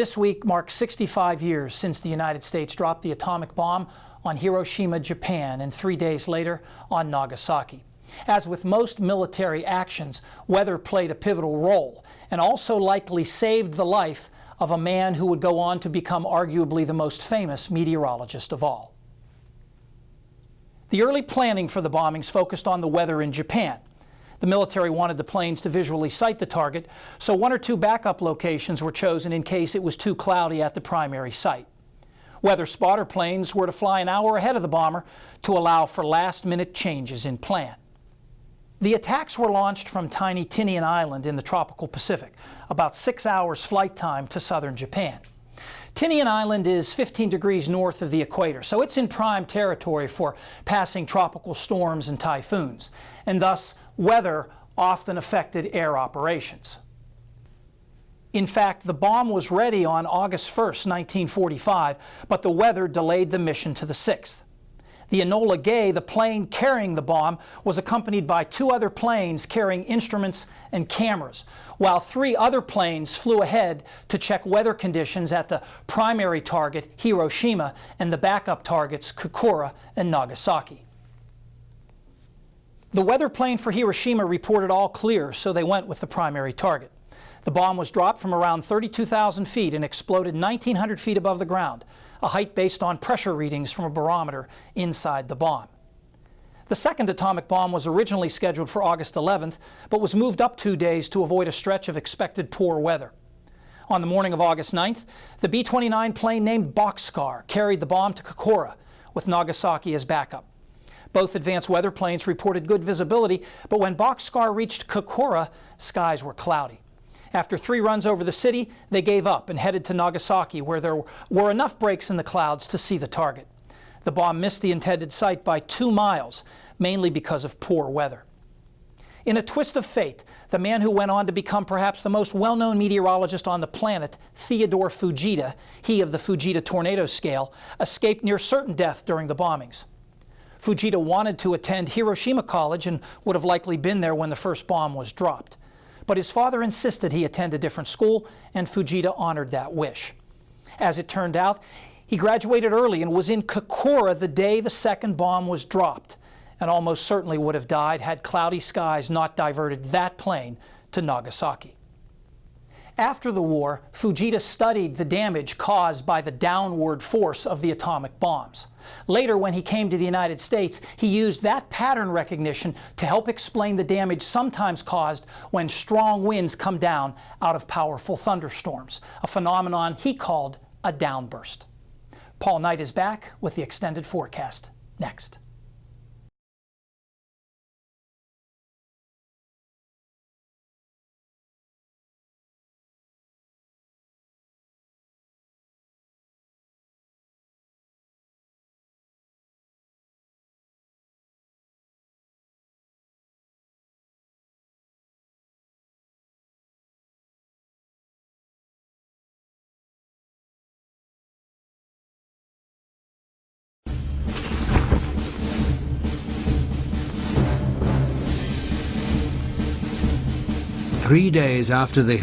This week marks 65 years since the United States dropped the atomic bomb on Hiroshima, Japan, and 3 days later on Nagasaki. As with most military actions, weather played a pivotal role and also likely saved the life of a man who would go on to become arguably the most famous meteorologist of all. The early planning for the bombings focused on the weather in Japan. The military wanted the planes to visually sight the target, so 1 or 2 backup locations were chosen in case it was too cloudy at the primary site. Weather spotter planes were to fly an hour ahead of the bomber to allow for last-minute changes in plan. The attacks were launched from tiny Tinian Island in the tropical Pacific, about 6 hours flight time to southern Japan. Tinian Island is 15 degrees north of the equator, so it's in prime territory for passing tropical storms and typhoons, and thus weather often affected air operations. In fact, the bomb was ready on August 1st, 1945, but the weather delayed the mission to the 6th. The Enola Gay, the plane carrying the bomb, was accompanied by 2 other planes carrying instruments and cameras, while 3 other planes flew ahead to check weather conditions at the primary target, Hiroshima, and the backup targets, Kokura and Nagasaki. The weather plane for Hiroshima reported all clear, so they went with the primary target. The bomb was dropped from around 32,000 feet and exploded 1,900 feet above the ground, a height based on pressure readings from a barometer inside the bomb. The second atomic bomb was originally scheduled for August 11th, but was moved up 2 days to avoid a stretch of expected poor weather. On the morning of August 9th, the B-29 plane named Boxcar carried the bomb to Kokura, with Nagasaki as backup. Both advanced weather planes reported good visibility, but when Boxcar reached Kokura, skies were cloudy. After 3 runs over the city, they gave up and headed to Nagasaki, where there were enough breaks in the clouds to see the target. The bomb missed the intended site by 2 miles, mainly because of poor weather. In a twist of fate, the man who went on to become perhaps the most well-known meteorologist on the planet, Theodore Fujita, he of the Fujita tornado scale, escaped near certain death during the bombings. Fujita wanted to attend Hiroshima College and would have likely been there when the first bomb was dropped. But his father insisted he attend a different school, and Fujita honored that wish. As it turned out, he graduated early and was in Kokura the day the second bomb was dropped, and almost certainly would have died had cloudy skies not diverted that plane to Nagasaki. After the war, Fujita studied the damage caused by the downward force of the atomic bombs. Later, when he came to the United States, he used that pattern recognition to help explain the damage sometimes caused when strong winds come down out of powerful thunderstorms, a phenomenon he called a downburst. Paul Knight is back with the extended forecast next. Three days after the